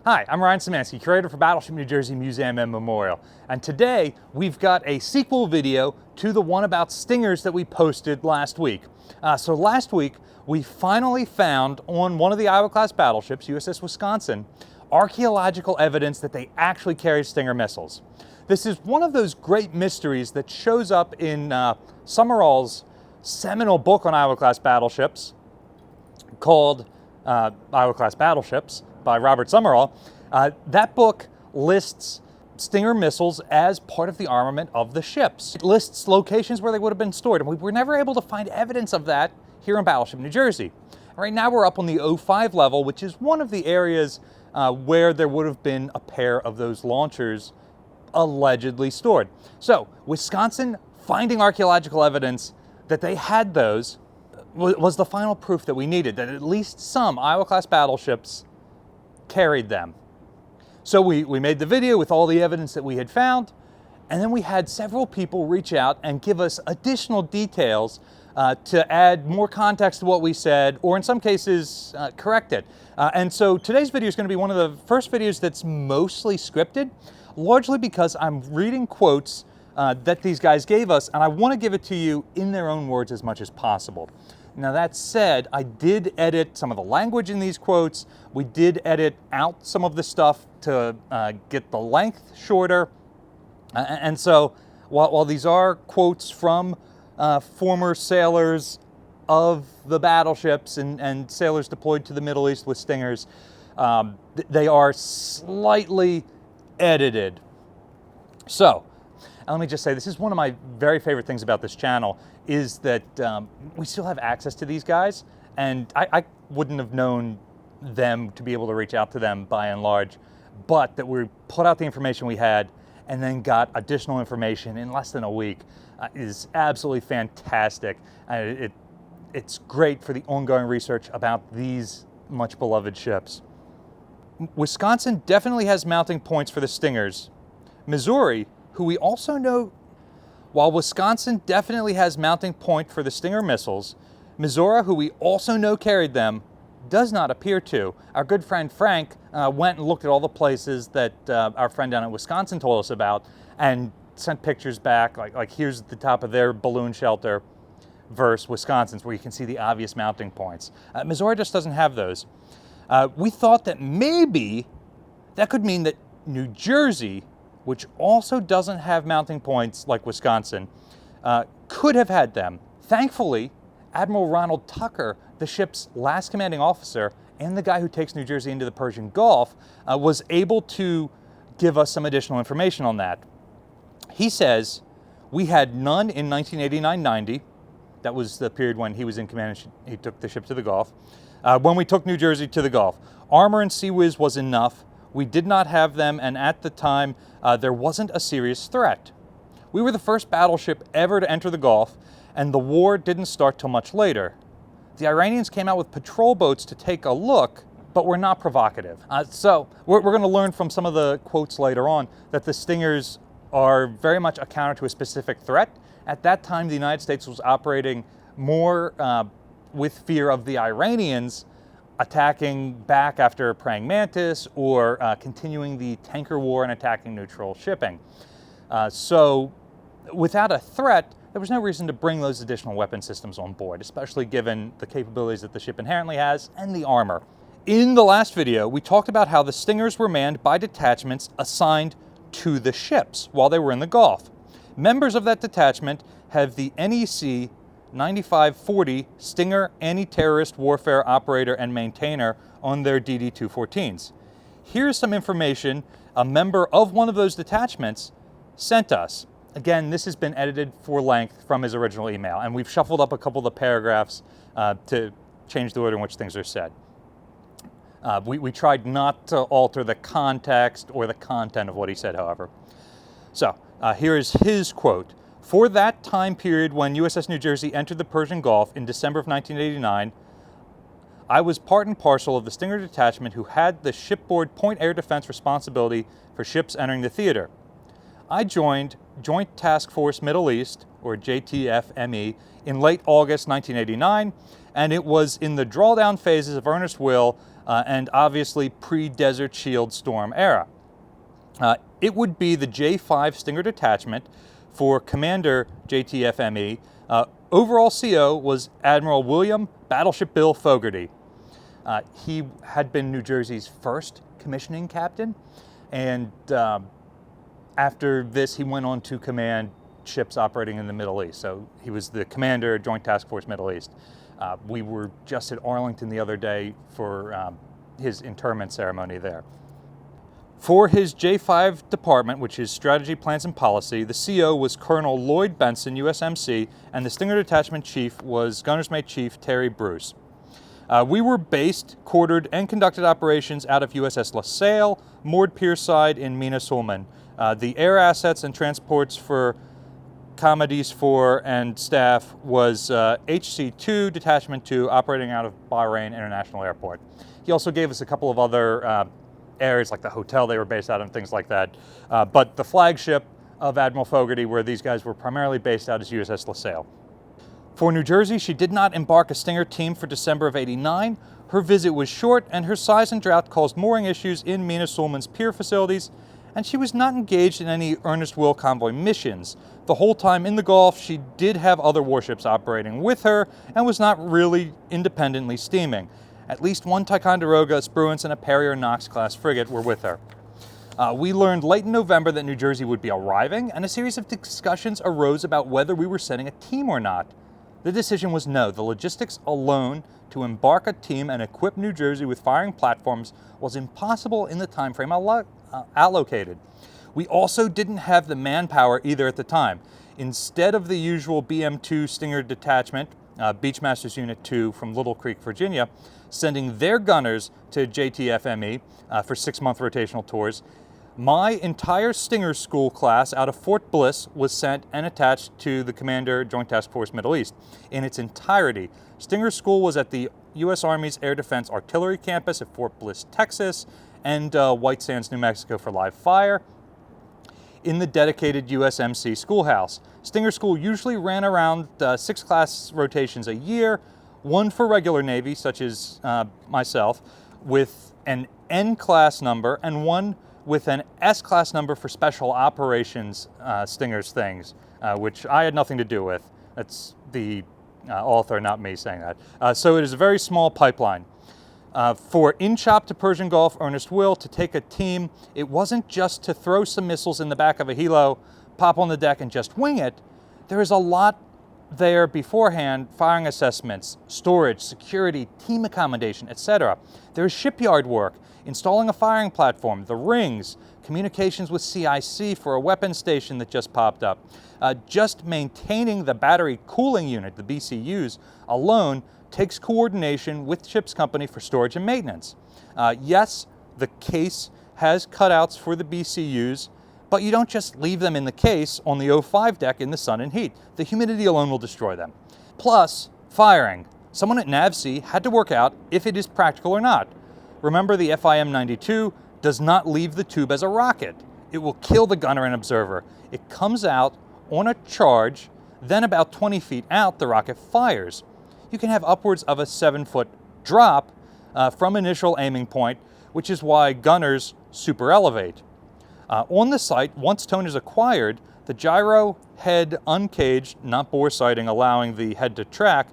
Hi, I'm Ryan Szymanski, curator for Battleship New Jersey Museum and Memorial. And today we've got a sequel video to the one about stingers that we posted last week. So last week we finally found on one of the Iowa-class battleships, USS Wisconsin, archaeological evidence that they actually carried Stinger missiles. This is one of those great mysteries that shows up in Summerall's seminal book on Iowa-class battleships called Iowa-class Battleships by Robert Summerall. That book lists Stinger missiles as part of the armament of the ships. It lists locations where they would have been stored, and we were never able to find evidence of that here in Battleship New Jersey. Right now we're up on the 05 level, which is one of the areas where there would have been a pair of those launchers allegedly stored. So, Wisconsin finding archaeological evidence that they had those was the final proof that we needed, that at least some Iowa-class battleships carried them. So we made the video with all the evidence that we had found, and then we had several people reach out and give us additional details to add more context to what we said, or in some cases, correct it. And so today's video is going to be one of the first videos that's mostly scripted, largely because I'm reading quotes that these guys gave us, and I want to give it to you in their own words as much as possible. Now that said, I did edit some of the language in these quotes. We did edit out some of the stuff to get the length shorter. And so while these are quotes from former sailors of the battleships and sailors deployed to the Middle East with Stingers, they are slightly edited. So, and let me just say, this is one of my very favorite things about this channel, is that we still have access to these guys, and I wouldn't have known them to be able to reach out to them by and large, but that we put out the information we had and then got additional information in less than a week is absolutely fantastic. It's great for the ongoing research about these much beloved ships. Wisconsin definitely has mounting points for the Stingers. Missouri, who we also know, while Wisconsin definitely has mounting point for the Stinger missiles, Missouri, who we also know carried them, does not appear to. Our good friend Frank went and looked at all the places that our friend down in Wisconsin told us about and sent pictures back, like here's the top of their balloon shelter versus Wisconsin's, where you can see the obvious mounting points. Missouri just doesn't have those. We thought that maybe that could mean that New Jersey, which also doesn't have mounting points like Wisconsin, could have had them. Thankfully, Admiral Ronald Tucker, the ship's last commanding officer and the guy who takes New Jersey into the Persian Gulf, was able to give us some additional information on that. He says, we had none in 1989-90. That was the period when he was in command and he took the ship to the Gulf. When we took New Jersey to the Gulf. Armor and Sea Whiz was enough. We did not have them, and at the time, there wasn't a serious threat. We were the first battleship ever to enter the Gulf, and the war didn't start till much later. The Iranians came out with patrol boats to take a look, but were not provocative. So we're going to learn from some of the quotes later on that the Stingers are very much a counter to a specific threat. At that time, the United States was operating more with fear of the Iranians attacking back after Praying Mantis, or continuing the tanker war and attacking neutral shipping. So without a threat, there was no reason to bring those additional weapon systems on board, especially given the capabilities that the ship inherently has and the armor. In the last video, we talked about how the Stingers were manned by detachments assigned to the ships while they were in the Gulf. Members of that detachment have the NEC 9540 Stinger Anti-Terrorist Warfare Operator and Maintainer on their DD-214s. Here's some information a member of one of those detachments sent us. Again, this has been edited for length from his original email, and we've shuffled up a couple of the paragraphs to change the order in which things are said. We tried not to alter the context or the content of what he said, however. So here is his quote. For that time period when USS New Jersey entered the Persian Gulf in December of 1989, I was part and parcel of the Stinger detachment who had the shipboard point air defense responsibility for ships entering the theater. I joined Joint Task Force Middle East, or JTF-ME, in late August 1989, and it was in the drawdown phases of Ernest Will and obviously pre-Desert Shield storm era. It would be the J5 Stinger detachment for Commander JTF-ME. Overall CO was Admiral William Battleship Bill Fogarty. He had been New Jersey's first commissioning captain, and after this he went on to command ships operating in the Middle East. So he was the commander, Joint Task Force Middle East. We were just at Arlington the other day for his interment ceremony there. For his J5 department, which is Strategy, Plans, and Policy, the CO was Colonel Lloyd Benson, USMC, and the Stinger Detachment Chief was Gunner's Mate Chief Terry Bruce. We were based, quartered, and conducted operations out of USS LaSalle, moored pierside in Mina Sulman. The air assets and transports for Commodies 4 and staff was HC2, Detachment 2, operating out of Bahrain International Airport. He also gave us a couple of other areas like the hotel they were based out of and things like that. But the flagship of Admiral Fogarty, where these guys were primarily based out, is USS LaSalle. For New Jersey, she did not embark a Stinger team for December of '89. Her visit was short, and her size and drought caused mooring issues in Mina Sulman's pier facilities, and she was not engaged in any Ernest Will convoy missions. The whole time in the Gulf, she did have other warships operating with her and was not really independently steaming. At least one Ticonderoga, Spruance, and a Perrier Knox-class frigate were with her. We learned late in November that New Jersey would be arriving, and a series of discussions arose about whether we were sending a team or not. The decision was no. The logistics alone to embark a team and equip New Jersey with firing platforms was impossible in the time frame allocated. We also didn't have the manpower either at the time. Instead of the usual BM-2 Stinger detachment, Beachmasters Unit 2 from Little Creek, Virginia, sending their gunners to JTF-ME for 6-month rotational tours, my entire Stinger School class out of Fort Bliss was sent and attached to the Commander Joint Task Force Middle East in its entirety. Stinger School was at the U.S. Army's Air Defense Artillery Campus at Fort Bliss, Texas, and White Sands, New Mexico for live fire in the dedicated USMC schoolhouse. Stinger School usually ran around 6 class rotations a year, 1 for regular Navy, such as myself, with an N-class number, and 1 with an S-class number for special operations Stingers things, which I had nothing to do with. That's the author, not me, saying that. So it is a very small pipeline. For in-shop to Persian Gulf, Ernest Will, to take a team, it wasn't just to throw some missiles in the back of a helo, pop on the deck, and just wing it. There is a lot there beforehand: firing assessments, storage, security, team accommodation, etc. There is shipyard work, installing a firing platform, the rings, communications with CIC for a weapons station that just popped up. Just maintaining the battery cooling unit, the BCUs, alone takes coordination with ship's company for storage and maintenance. Yes, the case has cutouts for the BCUs, but you don't just leave them in the case on the O5 deck in the sun and heat. The humidity alone will destroy them. Plus, firing. Someone at NAVSEA had to work out if it is practical or not. Remember, the FIM-92 does not leave the tube as a rocket. It will kill the gunner and observer. It comes out on a charge, then about 20 feet out, the rocket fires. You can have upwards of a 7-foot drop from initial aiming point, which is why gunners super elevate. On the site, once tone is acquired, the gyro head uncaged, not bore sighting, allowing the head to track,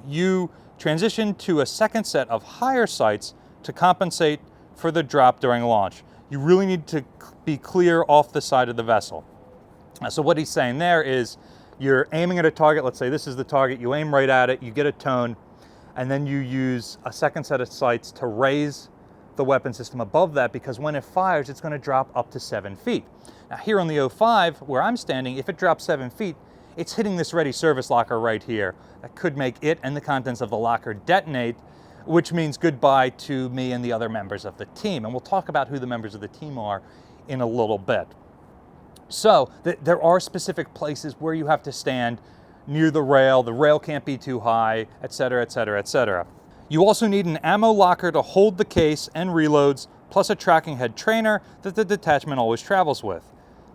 you transition to a second set of higher sights to compensate for the drop during launch. You really need to be clear off the side of the vessel. So what he's saying there is, you're aiming at a target, let's say this is the target, you aim right at it, you get a tone, and then you use a second set of sights to raise the weapon system above that, because when it fires, it's going to drop up to 7 feet. Now here on the O5, where I'm standing, if it drops 7 feet, it's hitting this ready service locker right here. That could make it and the contents of the locker detonate, which means goodbye to me and the other members of the team. And we'll talk about who the members of the team are in a little bit. So there are specific places where you have to stand near the rail can't be too high, etc., etc., etc. You also need an ammo locker to hold the case and reloads, plus a tracking head trainer that the detachment always travels with.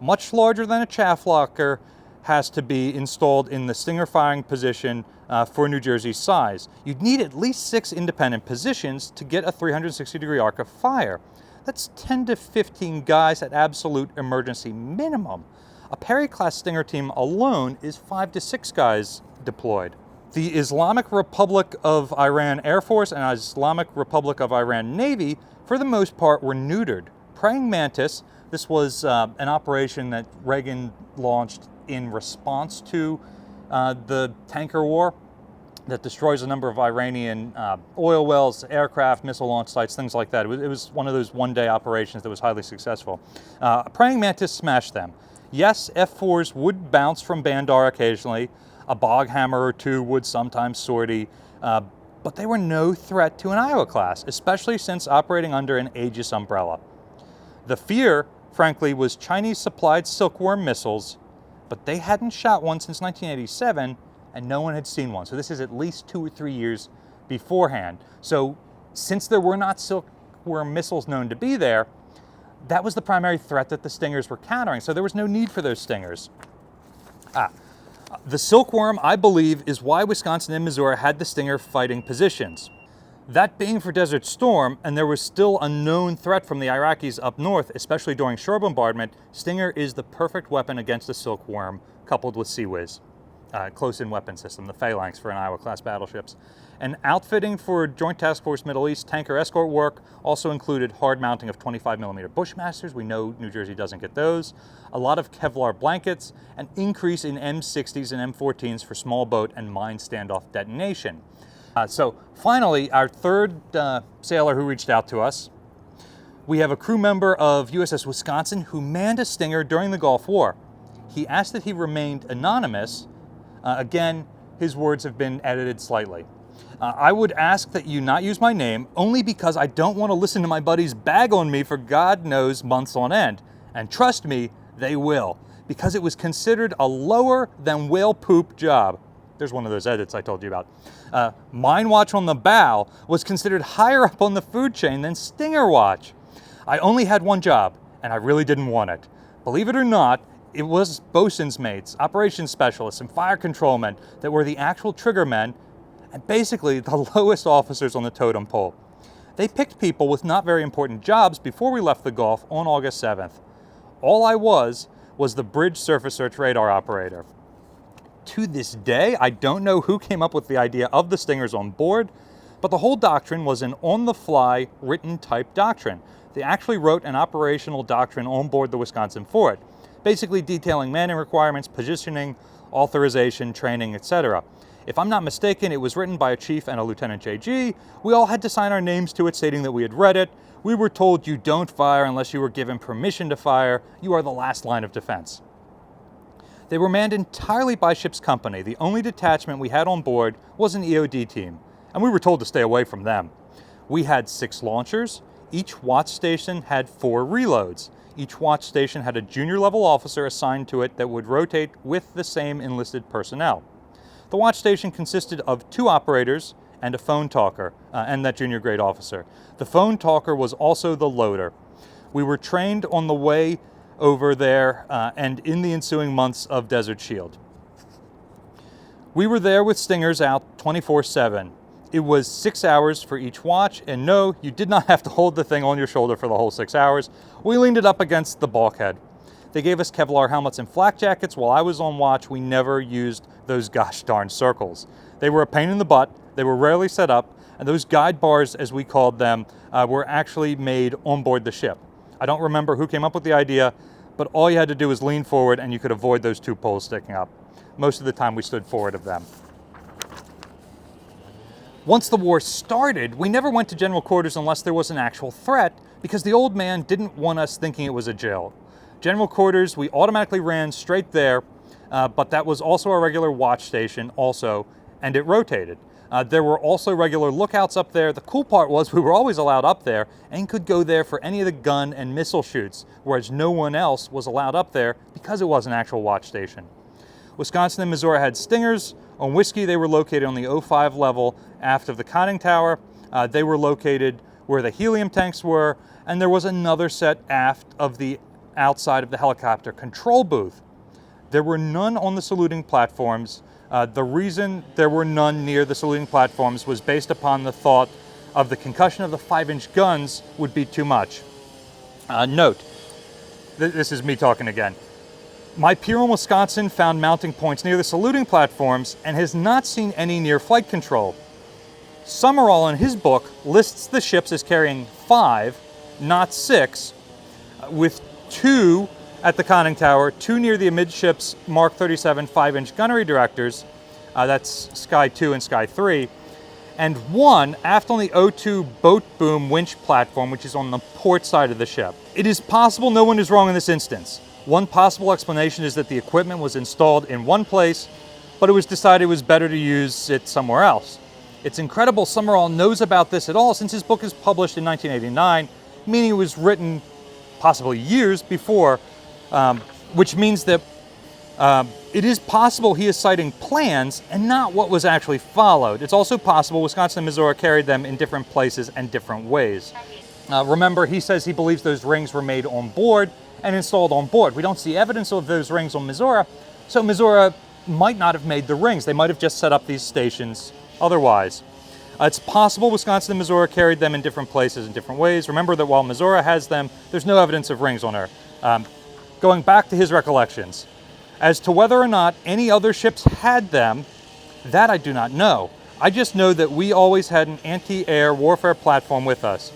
Much larger than a chaff locker has to be installed in the Stinger firing position for New Jersey's size. You'd need at least 6 independent positions to get a 360-degree arc of fire. That's 10 to 15 guys at absolute emergency minimum. A Perry-class Stinger team alone is 5 to 6 guys deployed. The Islamic Republic of Iran Air Force and Islamic Republic of Iran Navy, for the most part, were neutered. Praying Mantis, this was an operation that Reagan launched in response to the tanker war that destroys a number of Iranian oil wells, aircraft, missile launch sites, things like that. It was one of those one-day operations that was highly successful. Praying Mantis smashed them. Yes, F-4s would bounce from Bandar occasionally. A bog hammer or two would sometimes sortie, but they were no threat to an Iowa class, especially since operating under an Aegis umbrella. The fear, frankly, was Chinese-supplied Silkworm missiles, but they hadn't shot one since 1987, and no one had seen one. So this is at least 2 or 3 years beforehand. So since there were not Silkworm missiles known to be there, that was the primary threat that the Stingers were countering. So there was no need for those Stingers. The Silkworm, I believe, is why Wisconsin and Missouri had the Stinger fighting positions. That being for Desert Storm, and there was still a known threat from the Iraqis up north, especially during shore bombardment, Stinger is the perfect weapon against the Silkworm, coupled with Sea Whiz. Close-in weapon system, the Phalanx for an Iowa-class battleships. And outfitting for Joint Task Force Middle East tanker escort work also included hard mounting of 25mm Bushmasters. We know New Jersey doesn't get those. A lot of Kevlar blankets, an increase in M60s and M14s for small boat and mine standoff detonation. So finally, our third sailor who reached out to us, we have a crew member of USS Wisconsin who manned a Stinger during the Gulf War. He asked that he remained anonymous. Again, his words have been edited slightly. I would ask that you not use my name only because I don't want to listen to my buddies bag on me for God knows months on end. And trust me, they will, because it was considered a lower than whale poop job. There's one of those edits I told you about. Mine watch on the bow was considered higher up on the food chain than Stinger watch. I only had one job, and I really didn't want it. Believe it or not, it was bosun's mates, operations specialists, and fire control men that were the actual trigger men, and basically the lowest officers on the totem pole. They picked people with not very important jobs before we left the Gulf on August 7th. All I was the bridge surface search radar operator. To this day, I don't know who came up with the idea of the Stingers on board, but the whole doctrine was an on-the-fly written type doctrine. They actually wrote an operational doctrine on board the Wisconsin for it, basically detailing manning requirements, positioning, authorization, training, etc. If I'm not mistaken, it was written by a chief and a Lieutenant JG. We all had to sign our names to it stating that we had read it. We were told you don't fire unless you were given permission to fire. You are the last line of defense. They were manned entirely by ship's company. The only detachment we had on board was an EOD team, and we were told to stay away from them. We had 6 launchers. Each watch station had 4 reloads. Each watch station had a junior level officer assigned to it that would rotate with the same enlisted personnel. The watch station consisted of 2 operators and a phone talker, and that junior grade officer. The phone talker was also the loader. We were trained on the way over there and in the ensuing months of Desert Shield. We were there with Stingers out 24/7. It was 6 hours for each watch, and no, you did not have to hold the thing on your shoulder for the whole 6 hours. We leaned it up against the bulkhead. They gave us Kevlar helmets and flak jackets. While I was on watch, we never used those gosh darn circles. They were a pain in the butt, they were rarely set up, and those guide bars, as we called them, were actually made on board the ship. I don't remember who came up with the idea, but all you had to do was lean forward and you could avoid those 2 poles sticking up. Most of the time we stood forward of them. Once the war started, we never went to general quarters unless there was an actual threat, because the old man didn't want us thinking it was a jail. General quarters, we automatically ran straight there, but that was also a regular watch station also, and it rotated. There were also regular lookouts up there. The cool part was we were always allowed up there and could go there for any of the gun and missile shoots, whereas no one else was allowed up there because it was an actual watch station. Wisconsin and Missouri had Stingers. On Whiskey, they were located on the 05 level aft of the conning tower. They were located where the helium tanks were, and there was another set aft of the outside of the helicopter control booth. There were none on the saluting platforms. The reason there were none near the saluting platforms was based upon the thought of the concussion of the 5-inch guns would be too much. Note, this is me talking again. My peer in Wisconsin found mounting points near the saluting platforms and has not seen any near flight control. Summerall in his book lists the ships as carrying 5, not 6, with 2 at the conning tower, 2 near the amidships Mark 37 5-inch gunnery directors, that's Sky 2 and Sky 3, and 1 aft on the O2 boat boom winch platform, which is on the port side of the ship. It is possible no one is wrong in this instance. One possible explanation is that the equipment was installed in one place, but it was decided it was better to use it somewhere else. It's incredible Summerall knows about this at all, since his book is published in 1989, meaning it was written possibly years before, which means that it is possible he is citing plans and not what was actually followed. It's also possible Wisconsin and Missouri carried them in different places and different ways. Remember, he says he believes those rings were made on board and installed on board. We don't see evidence of those rings on Missouri, so Missouri might not have made the rings. They might have just set up these stations otherwise. It's possible Wisconsin and Missouri carried them in different places in different ways. Remember that while Missouri has them, there's no evidence of rings on her. Going back to his recollections, as to whether or not any other ships had them, that I do not know. I just know that we always had an anti-air warfare platform with us.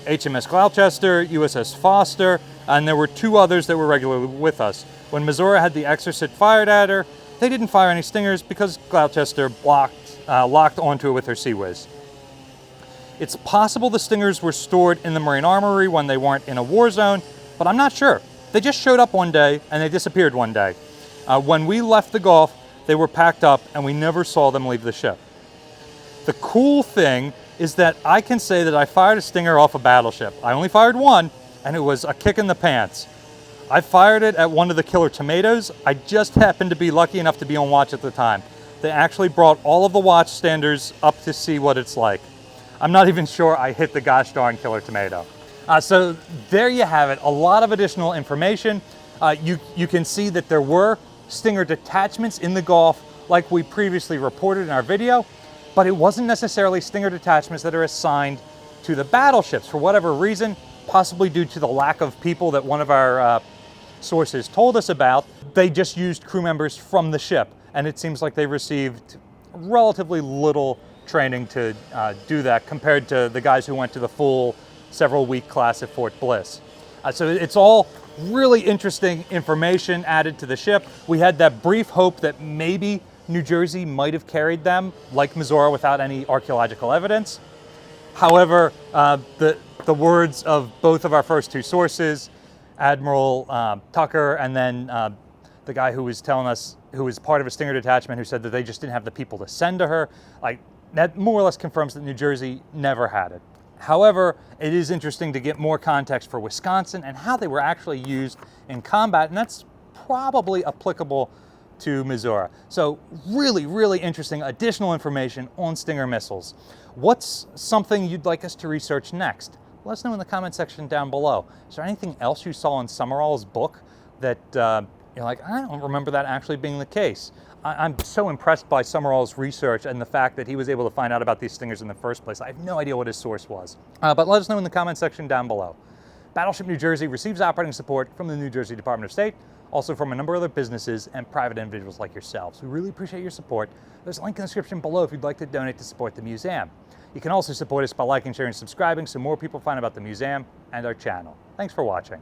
HMS Gloucester, USS Foster, and there were 2 others that were regularly with us. When Missouri had the Exocet fired at her, they didn't fire any stingers because Gloucester locked onto it with her Sea Whiz. It's possible the stingers were stored in the Marine Armory when they weren't in a war zone, but I'm not sure. They just showed up one day and they disappeared one day. When we left the Gulf, they were packed up and we never saw them leave the ship. The cool thing is that I can say that I fired a stinger off a battleship. I only fired one, and it was a kick in the pants. I fired it at one of the killer tomatoes. I just happened to be lucky enough to be on watch at the time. They actually brought all of the watchstanders up to see what it's like. I'm not even sure I hit the gosh darn killer tomato. So there you have it, a lot of additional information. You can see that there were stinger detachments in the Gulf like we previously reported in our video, but it wasn't necessarily stinger detachments that are assigned to the battleships for whatever reason, possibly due to the lack of people that one of our sources told us about. They just used crew members from the ship, and it seems like they received relatively little training to do that compared to the guys who went to the full several-week class at Fort Bliss. So it's all really interesting information added to the ship. We had that brief hope that maybe New Jersey might have carried them, like Missouri, without any archaeological evidence. However, the words of both of our first 2 sources, Admiral Tucker and then the guy who was telling us, who was part of a stinger detachment, who said that they just didn't have the people to send to her, like that more or less confirms that New Jersey never had it. However, it is interesting to get more context for Wisconsin and how they were actually used in combat, and that's probably applicable to Missouri. So really, really interesting additional information on Stinger missiles. What's something you'd like us to research next? Let us know in the comment section down below. Is there anything else you saw in Summerall's book that you're like, I don't remember that actually being the case? I'm so impressed by Summerall's research and the fact that he was able to find out about these stingers in the first place. I have no idea what his source was. But let us know in the comment section down below. Battleship New Jersey receives operating support from the New Jersey Department of State, also from a number of other businesses and private individuals like yourselves. We really appreciate your support. There's a link in the description below if you'd like to donate to support the museum. You can also support us by liking, sharing, and subscribing so more people find about the museum and our channel. Thanks for watching.